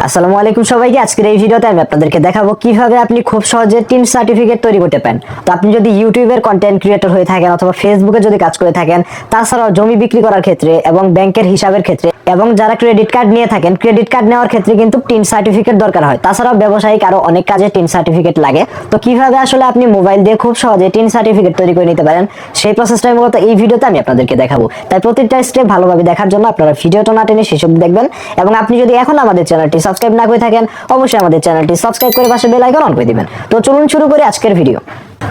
আসসালামু আলাইকুম সবাইকে। আজকের এই ভিডিওতে আমি আপনাদেরকে দেখাবো কিভাবে আপনি খুব সহজে টিন সার্টিফিকেট তৈরি করতে পারেন। তো আপনি যদি ইউটিউবের কন্টেন্ট ক্রিয়েটর হয়ে থাকেন অথবা ফেসবুকে যদি কাজ করে থাকেন, তাছাড়াও জমি বিক্রি করার ক্ষেত্রে এবং ব্যাংকের হিসাবের ক্ষেত্রে এবং যারা ক্রেডিট কার্ড নিয়ে থাকেন, ক্রেডিট কার্ড নেওয়ার ক্ষেত্রে কিন্তু টিন সার্টিফিকেট দরকার হয়। তাছাড়াও ব্যবসায়িক আরো অনেক কাজে টিন সার্টিফিকেট লাগে। তো কিভাবে আসলে আপনি মোবাইল দিয়ে খুব সহজে টিন সার্টিফিকেট তৈরি করে নিতে পারেন, সেই প্রসেসটাই মূলত এই ভিডিওতে আমি আপনাদেরকে দেখাবো। তাই প্রত্যেকটা স্টেপ ভালোভাবে দেখার জন্য আপনারা ভিডিওটা না টেনে শেষ অবধি দেখবেন। এবং আপনি যদি এখন আমাদের চ্যানেলটি সাবস্ক্রাইব না করে থাকেন, অবশ্যই আমাদের চ্যানেলটি সাবস্ক্রাইব করে পাশে বেল আইকন অন করে দিবেন। তো চলুন শুরু করি আজকের ভিডিও।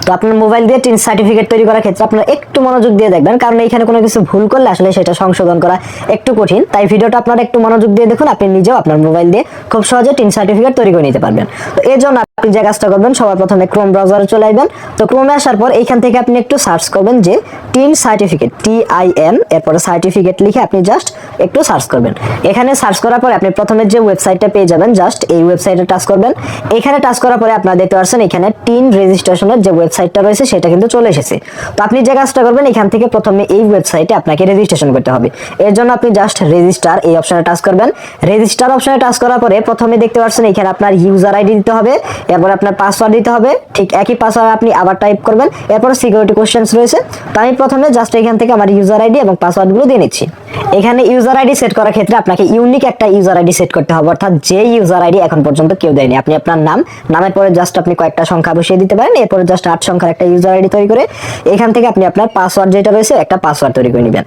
তো আপনার মোবাইল দিয়ে টিন সার্টিফিকেট তৈরি করার ক্ষেত্রে আপনারা একটু মনোযোগ দিয়ে দেখবেন, কারণ এখানে কোনো কিছু ভুল করলে আসলে সেটা সংশোধন করা একটু কঠিন। তাই ভিডিওটা আপনারা একটু মনোযোগ দিয়ে দেখুন, আপনি নিজেও আপনার মোবাইল দিয়ে খুব সহজে টিন সার্টিফিকেট তৈরি করে নিতে পারবেন। তো এর জন্য আপনি যে কাজটা করবেন, সবার প্রথমে ক্রোম ব্রাউজারে চলে আসবেন। তো ক্রোমে আসার পর এইখান থেকে আপনি একটু সার্চ করবেন যে টিন সার্টিফিকেট, TIN, এরপরে সার্টিফিকেট লিখে আপনি জাস্ট একটু সার্চ করবেন। এখানে সার্চ করার পরে আপনি প্রথমে যে ওয়েবসাইটটা পেয়ে যাবেন, জাস্ট এই ওয়েবসাইটে টাচ করবেন। এখানে টাচ করার পরে আপনারা দেখতে পাচ্ছেন এখানে টিন রেজিস্ট্রেশনের যে ওয়েবসাইটটা রয়েছে সেটা কিন্তু চলে এসেছে। তো আপনি যে কাজটা করবেন, এখান থেকে প্রথমে এই ওয়েবসাইটে আপনাকে রেজিস্ট্রেশন করতে হবে। এর জন্য আপনি জাস্ট রেজিস্টার এই অপশনে টাচ করবেন। রেজিস্টার অপশনে টাচ করার পরে প্রথমে দেখতে পাচ্ছেন এখানে আপনার ইউজার আইডি দিতে হবে, এরপর আপনার পাসওয়ার্ড দিতে হবে। ঠিক একই পাসওয়ার্ড আপনি আবার টাইপ করবেন। এরপর সিকিউরিটি কোশ্চেন্স রয়েছে। তো আমি প্রথমে জাস্ট এখান থেকে আমার ইউজার আইডি এবং পাসওয়ার্ডগুলো দিয়ে নিচ্ছি। এখানে ইউজার আইডি সেট করার ক্ষেত্রে আপনাকে ইউনিক একটা ইউজার আইডি সেট করতে হবে, অর্থাৎ যে ইউজার আইডি এখন পর্যন্ত কেউ দেয়নি। আপনি আপনার নামের পরে জাস্ট আপনি কয়েকটা সংখ্যা বসিয়ে দিতে পারেন। এরপরে জাস্ট 8 সংখ্যার একটা ইউজার আইডি তৈরি করে এখান থেকে আপনি আপনার পাসওয়ার্ড যেটা রয়েছে একটা পাসওয়ার্ড তৈরি করে নেবেন।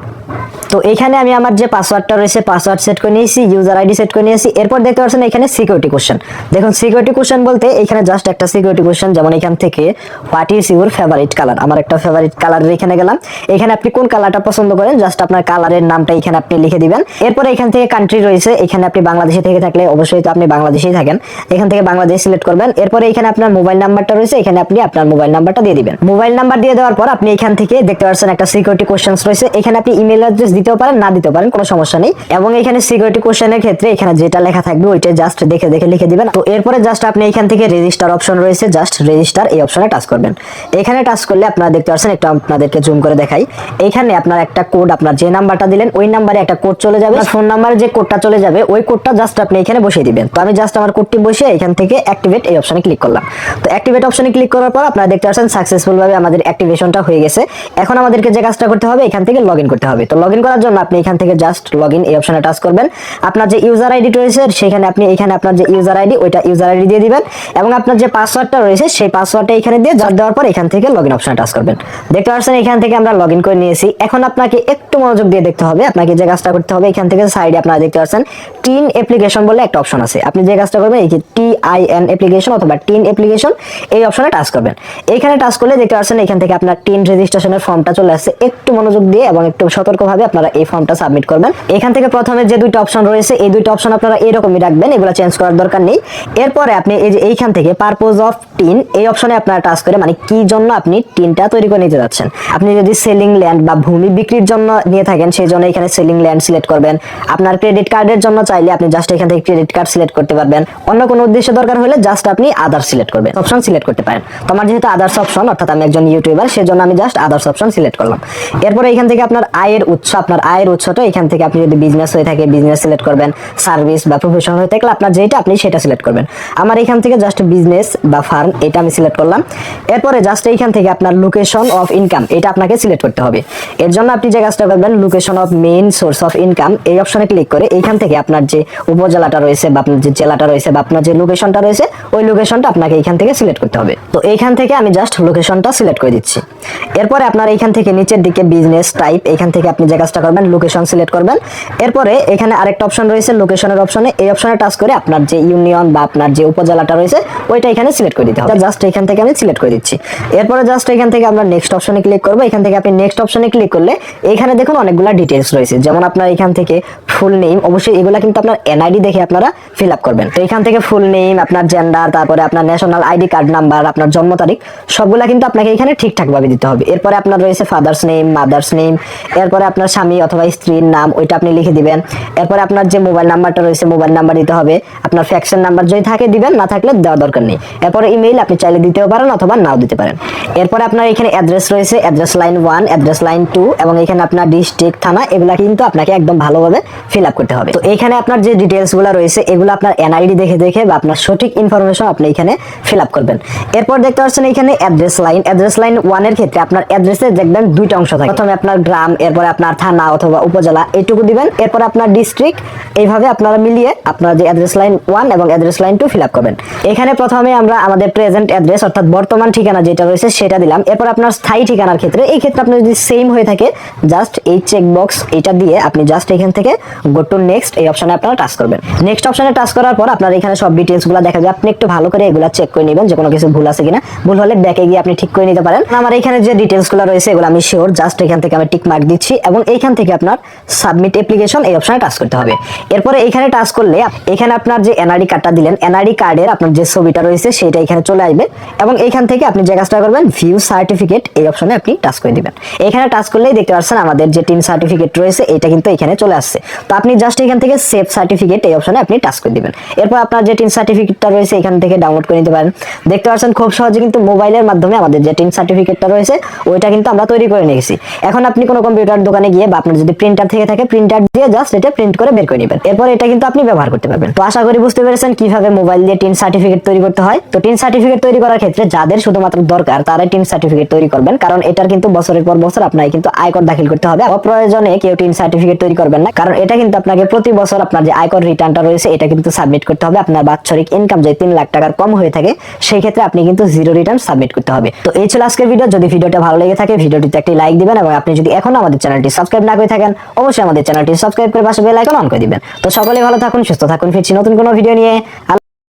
তো এখানে আমি আমার যে পাসওয়ার্ডটা রয়েছে পাসওয়ার্ড সেট করে নিয়েছি, ইউজার আইডি সেট করে নিয়েছি। এরপর দেখতে পাচ্ছেন এখানে সিকিউরিটি কোশ্চেন। দেখুন সিকিউরিটি কোশ্চেন বলতে এখানে জাস্ট একটা সিকিউরিটি কোশ্চেন, যেমন এখান থেকে what is your favourite colour. আমার একটা ফেভারিট কালারের এখানে গেলাম। এখানে আপনি কোন কালারটা পছন্দ করেন জাস্ট আপনার কালারের নামটা এখানে আপনি লিখে দিবেন। এরপর এখান থেকে কান্ট্রি রয়েছে, এখানে আপনি বাংলাদেশে থেকে থাকলে অবশ্যই তো আপনি বাংলাদেশেই থাকেন, এখান থেকে বাংলাদেশ সিলেক্ট করবেন। এরপরে এখানে আপনার মোবাইল নাম্বারটা রয়েছে, এখানে আপনি আপনার মোবাইল নাম্বারটা দিয়ে দিবেন। মোবাইল নাম্বার দিয়ে দেওয়ার পর আপনি এখান থেকে দেখতে পাচ্ছেন একটা সিকিউরিটি কোশ্চেন্স রয়েছে, এখানে আপনি ইমেল অ্যাড্রেস দিতেও পারেন, না দিতে পারেন, কোনো সমস্যা নেই। এবং এখানে সিকিউরিটি কোশ্চেনের ক্ষেত্রে এখানে যেটা লেখা থাকবে ওইটা জাস্ট দেখে দেখে লিখে দিবেন। তো এরপরে জাস্ট আপনি এখান থেকে রেজিস্টার অপশন রয়েছে, জাস্ট রেজিস্টার এই অপশনে টাচ করবেন। এখানে টাচ করলে আপনারা দেখতে পাচ্ছেন, একটু আপনাদেরকে জুম করে দেখাই, এখানে আপনার একটা কোড, আপনার যে নাম্বারটা দিলেন ওই নাম্বারে একটা কোড চলে যাবে, ফোন নাম্বারে যে কোডটা চলে যাবে ওই কোডটা জাস্ট আপনি এখানে বসিয়ে দিবেন। তো আমি জাস্ট আমার কোডটি বসিয়ে এখান থেকে অ্যাক্টিভেট এই অপশনে ক্লিক করলাম। তো অ্যাক্টিভেট অপশনে ক্লিক করার পর আপনারা দেখতে পাচ্ছেন সাকসেসফুল ভাবে আমাদের অ্যাক্টিভেশনটা হয়ে গেছে। এখন আমাদেরকে যে কাজটা করতে হবে, এখান থেকে লগইন করতে হবে। তো লগইন করার জন্য আপনি এখান থেকে জাস্ট লগইন এই অপশনে টাচ করবেন। আপনার যে ইউজার আইডি রয়েছে সেখানে আপনি এখানে আপনার যে ইউজার আইডি ওইটা ইউজার আইডি দিয়ে দিবেন এবং আপনার যে পাসওয়ার্ডটা রয়েছে সেই পাসওয়ার্ডটা এখানে দিয়ে জাস্ট দেওয়ার পর এখান থেকে লগইন অপশনে টাচ করবেন। দেখতে পাচ্ছেন এখান থেকে আমরা লগইন করে নিয়েছি। এখন আপনাকে একটু মনোযোগ দিয়ে দেখতে হবে, আপনাকে যে কাজটা করতে হবে, এখান থেকে সাইডে আপনারা দেখতে পাচ্ছেন টিন অ্যাপ্লিকেশন বলে একটা অপশন আছে। আপনি যে কাজটা করবেন এই যে TIN অ্যাপ্লিকেশন অথবা টিন অ্যাপ্লিকেশন এই অপশনে টাচ করবেন। এখানে টাচ করলে দেখতে পাচ্ছেন এখান থেকে আপনার টিন রেজিস্ট্রেশনের ফর্মটা চলে আসছে। একটু মনোযোগ দিয়ে এবং একটু সতর্কভাবে আপনারা এই ফর্মটা সাবমিট করবেন। এখান থেকে প্রথমে যে দুইটা অপশন রয়েছে এই দুইটা অপশন আপনারা এরকমই রাখবেন, এগুলো চেঞ্জ করার দরকার নেই। এরপরে আপনি এই যে এইখান থেকে পারপোজ অফ টিন এই অপশনে আপনারা টাচ করে, মানে কি জন্য আপনি টিনটা তৈরি করে নিতে যাচ্ছেন। আপনি যদি সেলিং ল্যান্ড বা ভূমি বিক্রির জন্য নিয়ে থাকেন সেই জন্য এখানে সেলিং ল্যান্ড সিলেক্ট করবেন। আপনার ক্রেডিট কার্ডের জন্য চাইলে আপনি জাস্ট এখান থেকে ক্রেডিট কার্ড সিলেক্ট করতে পারবেন। অন্য কোনো উদ্দেশ্য দরকার হলে জাস্ট আপনি আদার্স সিলেক্ট করবেন, অপশন সিলেক্ট করতে পারেন। তো আমার যেহেতু আদার্স অপশন, অর্থাৎ আমি একজন ইউটিউবার, সেজন্য আমি জাস্ট আদার্স অপশন সিলেক্ট করলাম। এরপরে এখান থেকে আপনার আয়ের উৎস, আপনার আয়ের উৎসটা এখান থেকে আপনি যদি বিজনেস হয়ে থাকে বিজনেস সিলেক্ট করবেন, সার্ভিস বা প্রফেশন হয়ে থাকলে আপনার যেটা আপনি সেটা সিলেক্ট করবেন। আমার এখান থেকে জাস্ট বিজনেস বা ফার্ম এটা আমি সিলেক্ট করলাম। এরপরে জাস্ট এইখান থেকে আপনার লোকেশন অফ ইনকাম এটা আপনাকে সিলেক্ট করতে হবে। এর জন্য আপনি যে কাজটা করবেন, location of main source of income এই অপশনে ক্লিক করে এইখান থেকে আপনার যে উপজেলাটা রয়েছে বা আপনার যে জেলাটা রয়েছে বা আপনার যে লোকেশনটা রয়েছে ওই লোকেশনটা আপনাকে এইখান থেকে সিলেক্ট করতে হবে। তো এইখান থেকে আমি জাস্ট লোকেশনটা সিলেক্ট করে দিচ্ছি। এরপরে আপনার এইখান থেকে নিচের দিকে বিজনেস টাইপ এইখান থেকে আপনি যে কাজটা করবেন লোকেশন সিলেক্ট করবেন। এরপরে এখানে আরেকটা অপশন রয়েছে লোকেশনের অপশনে, এই অপশনে টাচ করে আপনার যে ইউনিয়ন বা আপনার যে উপজেলাটা রয়েছে ওইটা এখানে সিলেক্ট করে দিতে হবে। জাস্ট এখান থেকে আমি সিলেক্ট করে দিচ্ছি। এরপরে জাস্ট এখান থেকে আমরা নেক্সট অপশনে ক্লিক করব। এখান থেকে আপনি নেক্সট অপশনে ক্লিক করলে এখানে দেখুন অনেকগুলো ডিটেইলস রয়েছে, যেমন আপনার এখান থেকে ফুল নেম, অবশ্যই এগুলা কিন্তু আপনার NID দেখে আপনারা ফিল আপ করবেন। তো এখান থেকে ফুল নেম, আপনার জেন্ডার, তারপরে আপনার ন্যাশনাল আইডি কার্ড নাম্বার, আপনার জন্ম তারিখ সবগুলা কিন্তু আপনাকে এখানে ঠিকঠাক ভাবে দিতে হবে। এরপরে আপনার রয়েছে ফাদার্স নেম, মাদার্স নেম, এরপরে আপনার স্বামী অথবা স্ত্রীর নাম ওইটা আপনি লিখে দিবেন। এরপরে আপনার যে মোবাইল নাম্বারটা রয়েছে মোবাইল নাম্বার দিতে হবে। আপনার ফ্যাক্সের নাম্বার যদি থাকে দিবেন, না থাকলে দেওয়ার দরকার নেই। এরপরে ইমেইল আপনি চাইলে দিতেও পারেন অথবা নাও দিতে পারেন। এরপরে আপনার এখানে অ্যাড্রেস রয়েছে, অ্যাড্রেস লাইন 1, অ্যাড্রেস লাইন 2 এবং এখানে আপনার ডিস্ট্রিক্ট, থানা সেগুলা কিন্তু আপনাকে একদম ভালোভাবে ফিল আপ করতে হবে। তো এখানে আপনার যে ডিটেলস গুলো রয়েছে এগুলো আপনার এনআইডি দেখে দেখে বা আপনার সঠিক ইনফরমেশন আপনি এখানে ফিল আপ করবেন। এরপর দেখতে পাচ্ছেন এখানে অ্যাড্রেস লাইন 1 এর ক্ষেত্রে আপনার অ্যাড্রেসে দেখবেন দুইটা অংশ থাকে। প্রথমে আপনার গ্রাম, এরপর আপনার থানা অথবা উপজেলা এইটুকু দিবেন, এরপর আপনার ডিস্ট্রিক্ট, এইভাবে আপনারা মিলিয়ে আপনার যে অ্যাড্রেস লাইন 1 এবং অ্যাড্রেস লাইন 2 ফিল আপ করবেন। এখানে প্রথমে আমরা আমাদের প্রেজেন্ট অ্যাড্রেস অর্থাৎ বর্তমান ঠিকানা যেটা রয়েছে সেটা দিলাম। এরপর আপনার স্থায়ী ঠিকানার ক্ষেত্রে এই ক্ষেত্রে আপনার যদি সেম হয়ে থাকে জাস্ট এই চেক বক্স এটা দিয়ে আপনি জাস্ট এখান থেকে গো টু নেক্সট এই অপশনে আপনারা টাচ করবেন। নেক্সট অপশনে টাচ করার পর আপনার এখানে সব ডিটেইলস গুলো দেখা যাবে। আপনি একটু ভালো করে এগুলা চেক করে নেবেন যে কোনো কিছু ভুল আছে কিনা। ভুল হলে ব্যাকে গিয়ে আপনি ঠিক করে নিতে পারেন। আমার এখানে যে ডিটেইলস গুলো রয়েছে এগুলো আমি শিওর, জাস্ট এখান থেকে আমি টিক মার্ক দিচ্ছি এবং এইখান থেকে আপনার সাবমিট অ্যাপ্লিকেশন এই অপশনে টাচ করতে হবে। এরপরে এখানে টাচ করলে এখানে আপনার যে এনআইডি কার্ডটা দিলেন এনআইডি কার্ডের আপনার যে ছবিটা রয়েছে সেটা এখানে চলে আসবে এবং এইখান থেকে আপনি যে কাজটা করবেন ভিউ সার্টিফিকেট এই অপশনে আপনি টাচ করে দিবেন। এখানে টাচ করলেই দেখতে পাচ্ছেন আমাদের যে টিন সার্টিফিকেট রয়েছে এটা কিন্তু এখানে চলে আসছে। তো আপনি জাস্ট এখান থেকে সেভ সার্টিফিকেট এই অপশনে আপনি টাচ করে দিবেন। এরপর আপনার যে টিন সার্টিফিকেটটা রয়েছে এখান থেকে ডাউনলোড করে নিতে পারেন। দেখতে পাচ্ছেন খুব সহজে কিন্তু মোবাইলের মাধ্যমে আমাদের যে টিন সার্টিফিকেটটা রয়েছে ওইটা কিন্তু আমরা তৈরি করে নিয়েছি। এখন আপনি কোনো কম্পিউটার দোকানে গিয়ে বা আপনার যদি প্রিন্টার থেকে থাকে প্রিন্টার দিয়ে জাস্ট এটা প্রিন্ট করে বের করে নেবেন। এরপর এটা কিন্তু আপনি ব্যবহার করতে পারবেন। তো আশা করি বুঝতে পেরেছেন কিভাবে মোবাইল দিয়ে টিন সার্টিফিকেট তৈরি করতে হয়। তো টিন সার্টিফিকেট তৈরি করার ক্ষেত্রে যাদের শুধুমাত্র দরকার তারাই টিন সার্টিফিকেট তৈরি করবেন, কারণ এটার কিন্তু বছরের পর বছর আপনাকে কিন্তু আয়কর দাখিল করতে হবে। অপ্রয়োজনে কেউ টিন সার্টিফিকেট তৈরি করবেন না, কারণ এটা কিন্তু আপনাকে প্রতি বছর আপনার যে আয়কর রিটার্নটা রয়েছে এটা কিন্তু সাবমিট করতে হবে। আপনার বাৎসরিক ইনকাম যদি 3 লাখ টাকার কম হয়ে থাকে সেই ক্ষেত্রে আপনি কিন্তু জিরো রিটার্ন সাবমিট করতে হবে। তো এই ছিল আজকের ভিডিও। যদি ভিডিওটা ভালো লেগে থাকে ভিডিওটিতে একটি লাইক দিবেন এবং আপনি যদি এখনো আমাদের চ্যানেলটি সাবস্ক্রাইব না করে থাকেন অবশ্যই আমাদের চ্যানেলটি সাবস্ক্রাইব করে পাশে বেল আইকন অন করে দিবেন। তো সকলে ভালো থাকুন, সুস্থ থাকুন, ফিরছি নতুন কোনো ভিডিও নিয়ে।